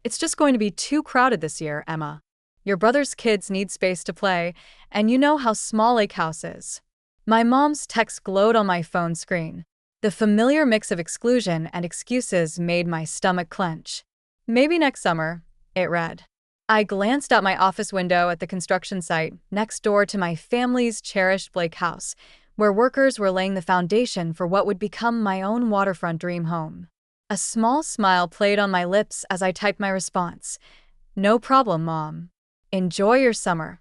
It's just going to be too crowded this year, Emma. Your brother's kids need space to play, and you know how small Lake House is. My mom's text glowed on my phone screen. The familiar mix of exclusion and excuses made my stomach clench. Maybe next summer, it read. I glanced out my office window at the construction site next door to my family's cherished Lake House, where workers were laying the foundation for what would become my own waterfront dream home. A small smile played on my lips as I typed my response. No problem, Mom. Enjoy your summer.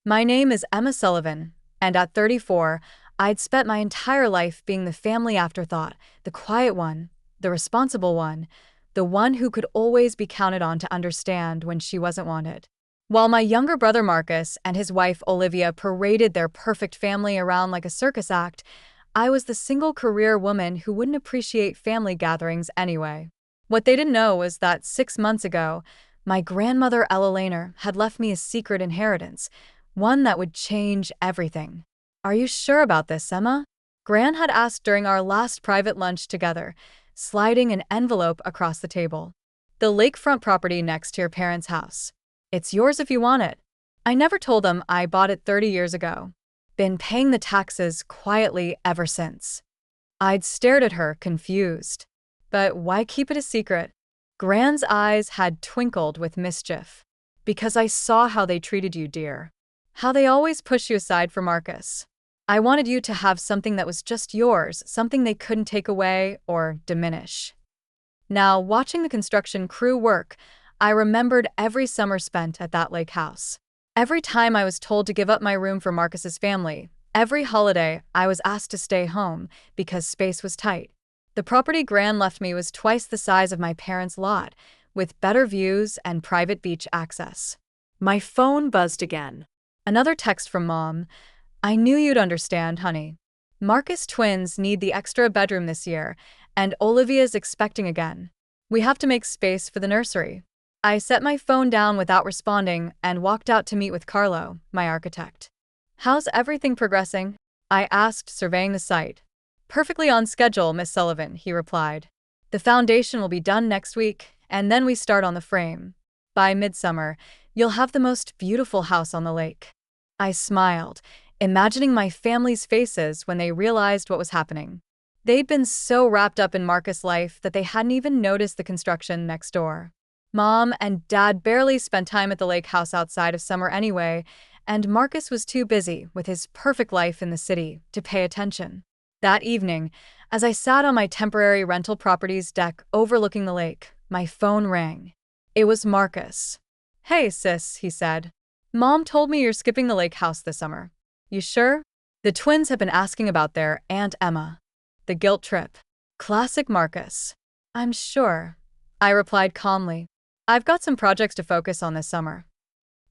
My name is Emma Sullivan, and at 34, I'd spent my entire life being the family afterthought, the quiet one, the responsible one, the one who could always be counted on to understand when she wasn't wanted. While my younger brother Marcus and his wife Olivia paraded their perfect family around like a circus act, I was the single career woman who wouldn't appreciate family gatherings anyway. What they didn't know was that 6 months ago, my grandmother Ella Laner had left me a secret inheritance, one that would change everything. Are you sure about this, Emma? Gran had asked during our last private lunch together, sliding an envelope across the table. The lakefront property next to your parents' house. It's yours if you want it. I never told them I bought it 30 years ago. Been paying the taxes quietly ever since. I'd stared at her, confused. But why keep it a secret? Gran's eyes had twinkled with mischief. Because I saw how they treated you, dear. How they always push you aside for Marcus. I wanted you to have something that was just yours, something they couldn't take away or diminish. Now, watching the construction crew work, I remembered every summer spent at that lake house. Every time I was told to give up my room for Marcus's family, every holiday I was asked to stay home because space was tight. The property Gran left me was twice the size of my parents' lot, with better views and private beach access. My phone buzzed again. Another text from Mom. I knew you'd understand, honey. Marcus twins need the extra bedroom this year, and Olivia's expecting again. We have to make space for the nursery. I set my phone down without responding and walked out to meet with Carlo, my architect. How's everything progressing? I asked, surveying the site. Perfectly on schedule, Miss Sullivan, he replied. The foundation will be done next week, and then we start on the frame. By midsummer, you'll have the most beautiful house on the lake. I smiled, imagining my family's faces when they realized what was happening. They'd been so wrapped up in Marcus' life that they hadn't even noticed the construction next door. Mom and Dad barely spent time at the lake house outside of summer anyway, and Marcus was too busy with his perfect life in the city to pay attention. That evening, as I sat on my temporary rental property's deck overlooking the lake, my phone rang. It was Marcus. Hey, sis, he said. Mom told me you're skipping the lake house this summer. You sure? The twins have been asking about their Aunt Emma. The guilt trip. Classic Marcus. I'm sure, I replied calmly. I've got some projects to focus on this summer.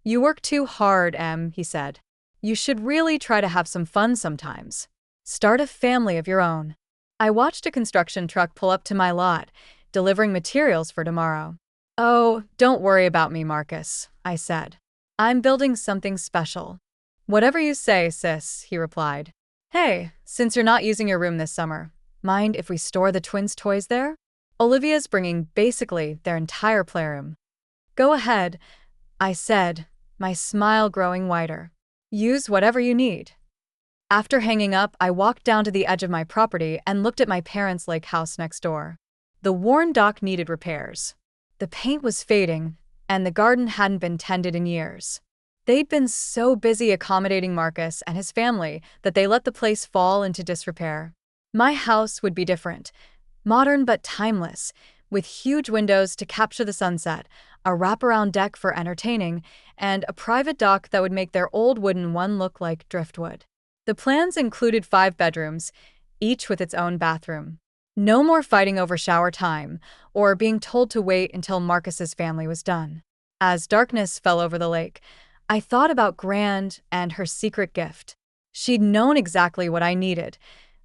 You work too hard, Em, he said. You should really try to have some fun sometimes. Start a family of your own. I watched a construction truck pull up to my lot, delivering materials for tomorrow. Oh, don't worry about me, Marcus, I said. I'm building something special. Whatever you say, sis, he replied. Hey, since you're not using your room this summer, mind if we store the twins' toys there? Olivia's bringing basically their entire playroom. Go ahead, I said, my smile growing wider. Use whatever you need. After hanging up, I walked down to the edge of my property and looked at my parents' lake house next door. The worn dock needed repairs. The paint was fading, and the garden hadn't been tended in years. They'd been so busy accommodating Marcus and his family that they let the place fall into disrepair. My house would be different, modern but timeless, with huge windows to capture the sunset, a wraparound deck for entertaining, and a private dock that would make their old wooden one look like driftwood. The plans included 5 bedrooms, each with its own bathroom. No more fighting over shower time, or being told to wait until Marcus's family was done. As darkness fell over the lake, I thought about Gran and her secret gift. She'd known exactly what I needed,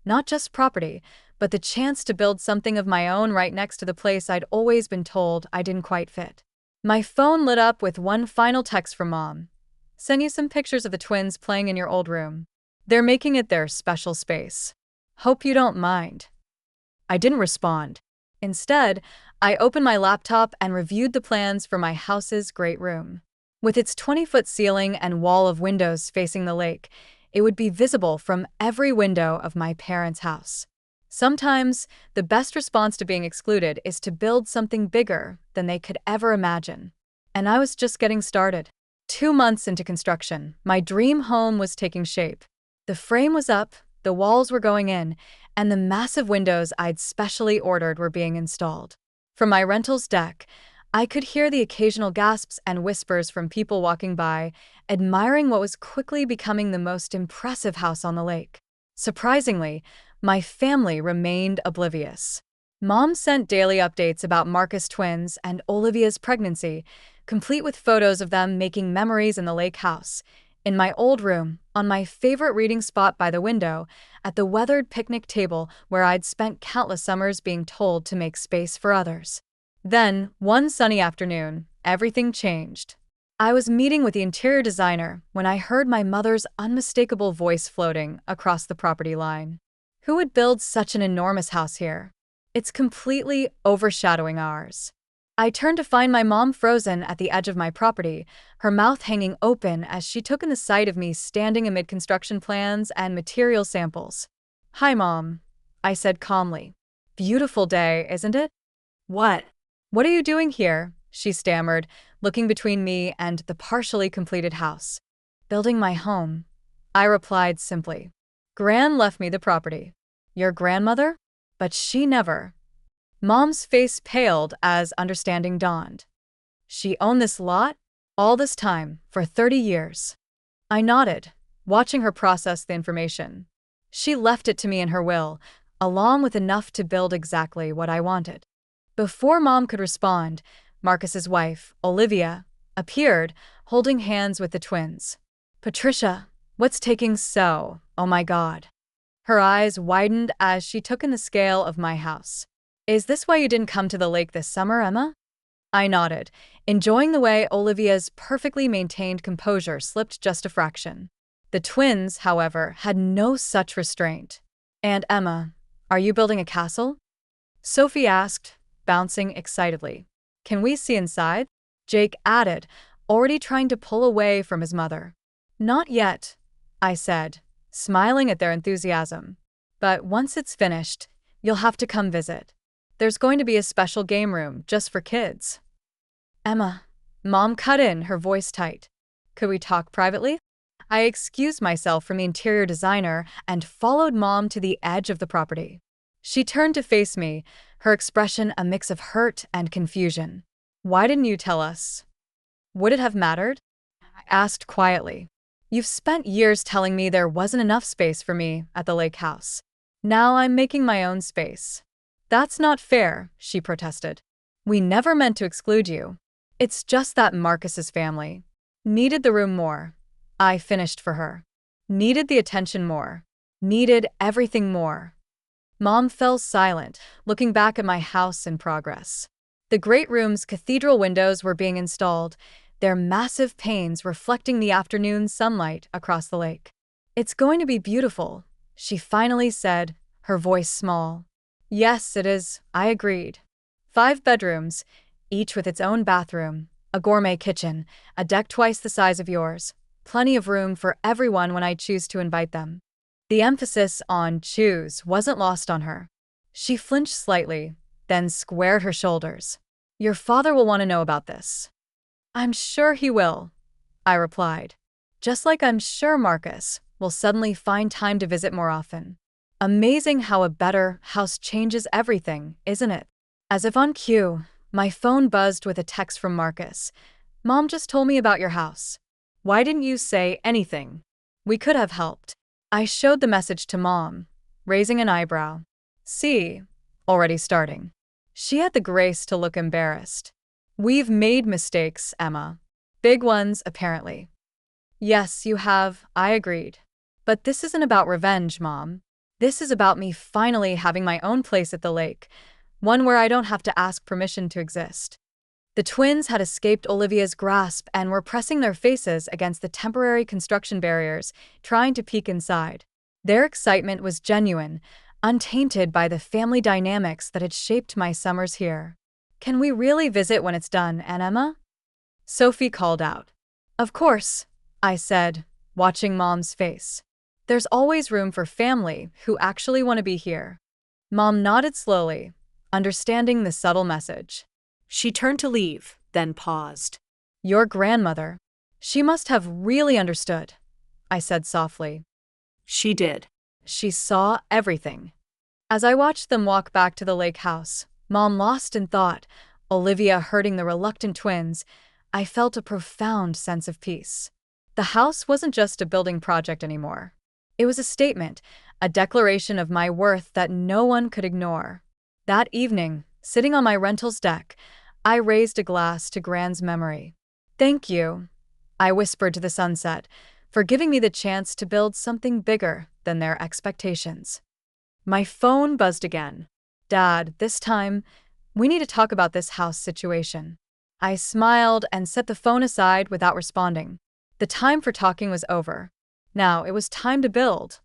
not just property, but the chance to build something of my own right next to the place I'd always been told I didn't quite fit. My phone lit up with one final text from Mom. Send you some pictures of the twins playing in your old room. They're making it their special space. Hope you don't mind. I didn't respond. Instead, I opened my laptop and reviewed the plans for my house's great room. With its 20-foot ceiling and wall of windows facing the lake, it would be visible from every window of my parents' house. Sometimes, the best response to being excluded is to build something bigger than they could ever imagine. And I was just getting started. 2 months into construction, my dream home was taking shape. The frame was up, the walls were going in, and the massive windows I'd specially ordered were being installed. From my rental's deck, I could hear the occasional gasps and whispers from people walking by, admiring what was quickly becoming the most impressive house on the lake. Surprisingly, my family remained oblivious. Mom sent daily updates about Marcus twins and Olivia's pregnancy, complete with photos of them making memories in the lake house, in my old room, on my favorite reading spot by the window, at the weathered picnic table where I'd spent countless summers being told to make space for others. Then, one sunny afternoon, everything changed. I was meeting with the interior designer when I heard my mother's unmistakable voice floating across the property line. Who would build such an enormous house here? It's completely overshadowing ours. I turned to find my mom frozen at the edge of my property, her mouth hanging open as she took in the sight of me standing amid construction plans and material samples. "Hi, Mom," I said calmly. "Beautiful day, isn't it?" "What are you doing here?" she stammered, looking between me and the partially completed house. "Building my home," I replied simply. "Gran left me the property." "Your grandmother?" "But she never." Mom's face paled as understanding dawned. "She owned this lot? All this time, for 30 years. I nodded, watching her process the information. "She left it to me in her will, along with enough to build exactly what I wanted." Before Mom could respond, Marcus's wife, Olivia, appeared, holding hands with the twins. "Patricia, what's taking so? Oh my God." Her eyes widened as she took in the scale of my house. "Is this why you didn't come to the lake this summer, Emma?" I nodded, enjoying the way Olivia's perfectly maintained composure slipped just a fraction. The twins, however, had no such restraint. "And Emma, are you building a castle?" Sophie asked, bouncing excitedly. "Can we see inside?" Jake added, already trying to pull away from his mother. "Not yet," I said, smiling at their enthusiasm. "But once it's finished, you'll have to come visit. There's going to be a special game room just for kids." "Emma," Mom cut in, her voice tight. "Could we talk privately?" I excused myself from the interior designer and followed Mom to the edge of the property. She turned to face me, her expression a mix of hurt and confusion. "Why didn't you tell us?" "Would it have mattered?" I asked quietly. "You've spent years telling me there wasn't enough space for me at the lake house. Now I'm making my own space." "That's not fair," she protested. "We never meant to exclude you. It's just that Marcus's family needed the room more." I finished for her. "Needed the attention more. Needed everything more." Mom fell silent, looking back at my house in progress. The great room's cathedral windows were being installed, their massive panes reflecting the afternoon sunlight across the lake. "It's going to be beautiful," she finally said, her voice small. "Yes, it is," I agreed. 5 bedrooms, each with its own bathroom, a gourmet kitchen, a deck twice the size of yours, plenty of room for everyone when I choose to invite them. The emphasis on choose wasn't lost on her. She flinched slightly, then squared her shoulders. "Your father will want to know about this." "I'm sure he will," I replied. "Just like I'm sure Marcus will suddenly find time to visit more often." Amazing how a better house changes everything, isn't it? As if on cue, my phone buzzed with a text from Marcus. "Mom just told me about your house. Why didn't you say anything? We could have helped." I showed the message to Mom, raising an eyebrow. "See, already starting." She had the grace to look embarrassed. "We've made mistakes, Emma. Big ones, apparently." "Yes, you have," I agreed. "But this isn't about revenge, Mom. This is about me finally having my own place at the lake, one where I don't have to ask permission to exist." The twins had escaped Olivia's grasp and were pressing their faces against the temporary construction barriers, trying to peek inside. Their excitement was genuine, untainted by the family dynamics that had shaped my summers here. Can we really visit when it's done, Aunt Emma? Sophie called out. Of course, I said, watching Mom's face. There's always room for family who actually want to be here. Mom nodded slowly, understanding the subtle message. She turned to leave, then paused. Your grandmother. She must have really understood, I said softly. She did. She saw everything. As I watched them walk back to the lake house, Mom lost in thought, Olivia herding the reluctant twins, I felt a profound sense of peace. The house wasn't just a building project anymore. It was a statement, a declaration of my worth that no one could ignore. That evening, sitting on my rental's deck, I raised a glass to Gran's memory. Thank you, I whispered to the sunset, for giving me the chance to build something bigger than their expectations. My phone buzzed again. Dad, this time, we need to talk about this house situation. I smiled and set the phone aside without responding. The time for talking was over. Now it was time to build.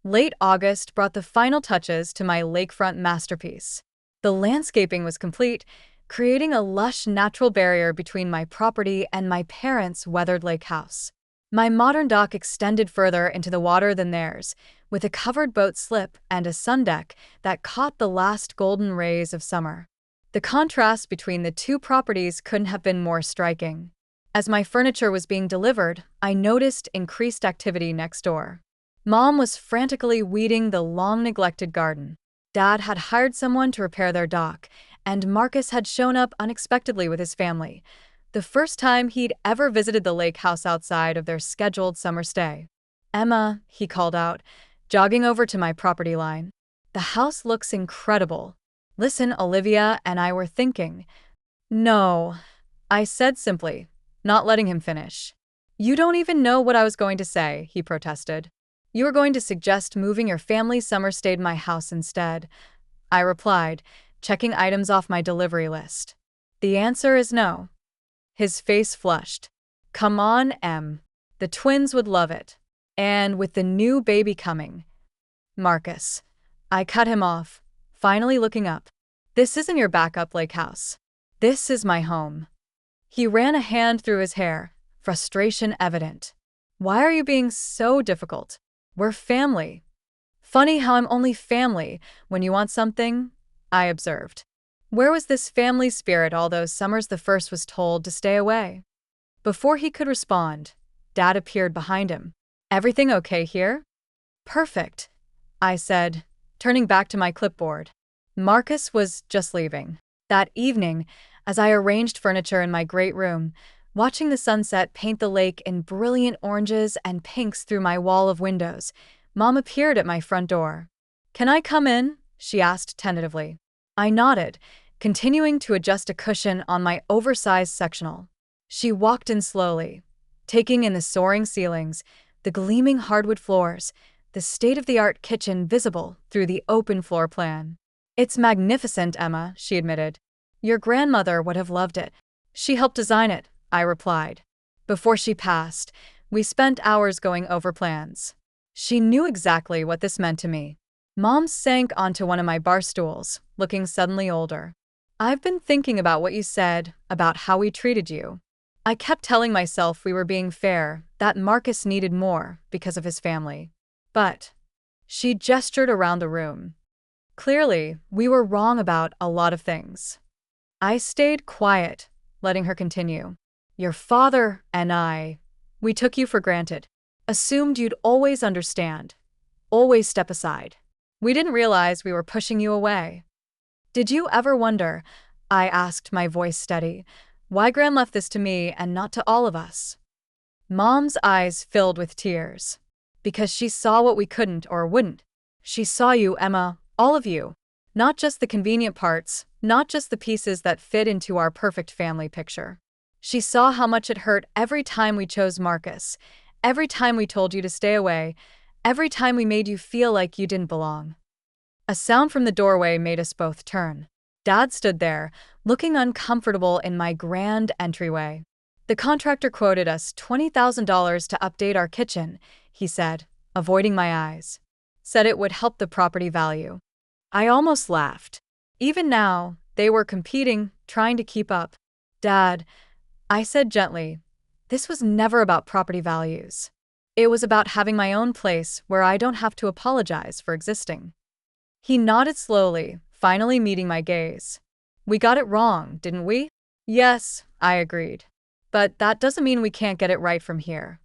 Late August brought the final touches to my lakefront masterpiece. The landscaping was complete, creating a lush natural barrier between my property and my parents' weathered lake house. My modern dock extended further into the water than theirs, with a covered boat slip and a sun deck that caught the last golden rays of summer. The contrast between the two properties couldn't have been more striking. As my furniture was being delivered, I noticed increased activity next door. Mom was frantically weeding the long-neglected garden. Dad had hired someone to repair their dock, and Marcus had shown up unexpectedly with his family, the first time he'd ever visited the lake house outside of their scheduled summer stay. Emma, he called out, jogging over to my property line. The house looks incredible. Listen, Olivia and I were thinking. No, I said simply, not letting him finish. You don't even know what I was going to say, he protested. You were going to suggest moving your family's summer stay to my house instead, I replied, checking items off my delivery list. The answer is no. His face flushed. Come on, Em. The twins would love it. And with the new baby coming. Marcus. I cut him off, finally looking up. This isn't your backup lake house. This is my home. He ran a hand through his hair, frustration evident. Why are you being so difficult? We're family. Funny how I'm only family when you want something, I observed. Where was this family spirit all those summers the first was told to stay away? Before he could respond, Dad appeared behind him. Everything okay here? Perfect, I said, turning back to my clipboard. Marcus was just leaving. That evening, as I arranged furniture in my great room, watching the sunset paint the lake in brilliant oranges and pinks through my wall of windows, Mom appeared at my front door. Can I come in? She asked tentatively. I nodded, continuing to adjust a cushion on my oversized sectional. She walked in slowly, taking in the soaring ceilings, the gleaming hardwood floors, the state-of-the-art kitchen visible through the open floor plan. It's magnificent, Emma, she admitted. Your grandmother would have loved it. She helped design it, I replied. Before she passed, we spent hours going over plans. She knew exactly what this meant to me. Mom sank onto one of my bar stools, looking suddenly older. I've been thinking about what you said, about how we treated you. I kept telling myself we were being fair, that Marcus needed more because of his family. But she gestured around the room. Clearly, we were wrong about a lot of things. I stayed quiet, letting her continue. Your father and I, we took you for granted. Assumed you'd always understand. Always step aside. We didn't realize we were pushing you away. Did you ever wonder, I asked, my voice steady, why Gran left this to me and not to all of us? Mom's eyes filled with tears. Because she saw what we couldn't or wouldn't. She saw you, Emma, all of you. Not just the convenient parts, not just the pieces that fit into our perfect family picture. She saw how much it hurt every time we chose Marcus, every time we told you to stay away, every time we made you feel like you didn't belong. A sound from the doorway made us both turn. Dad stood there, looking uncomfortable in my grand entryway. The contractor quoted us $20,000 to update our kitchen, he said, avoiding my eyes. Said it would help the property value. I almost laughed. Even now, They were competing, trying to keep up. Dad, I said gently, this was never about property values. It was about having my own place where I don't have to apologize for existing. He nodded slowly, finally meeting my gaze. We got it wrong, didn't we? Yes, I agreed. But that doesn't mean we can't get it right from here.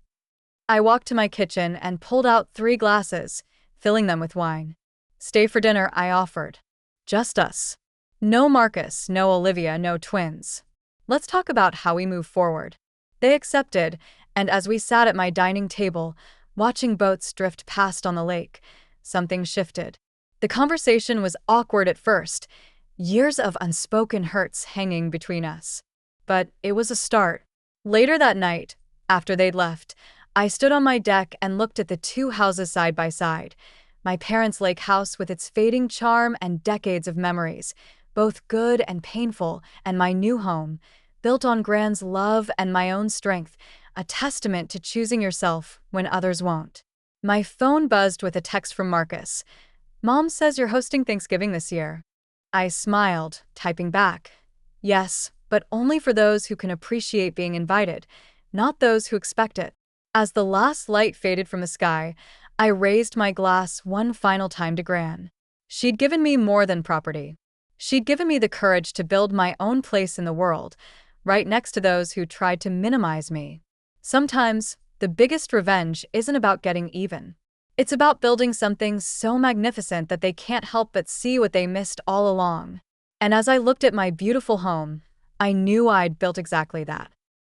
I walked to my kitchen and pulled out 3 glasses, filling them with wine. Stay for dinner, I offered. Just us. No Marcus, no Olivia, no twins. Let's talk about how we move forward. They accepted, and as we sat at my dining table, watching boats drift past on the lake, something shifted. The conversation was awkward at first, years of unspoken hurts hanging between us. But it was a start. Later that night, after they'd left, I stood on my deck and looked at the 2 houses side by side. My parents' lake house with its fading charm and decades of memories, both good and painful, and my new home, built on Gran's love and my own strength, a testament to choosing yourself when others won't. My phone buzzed with a text from Marcus. Mom says you're hosting Thanksgiving this year. I smiled, typing back. Yes, but only for those who can appreciate being invited, not those who expect it. As the last light faded from the sky, I raised my glass one final time to Gran. She'd given me more than property. She'd given me the courage to build my own place in the world, right next to those who tried to minimize me. Sometimes, the biggest revenge isn't about getting even. It's about building something so magnificent that they can't help but see what they missed all along. And as I looked at my beautiful home, I knew I'd built exactly that.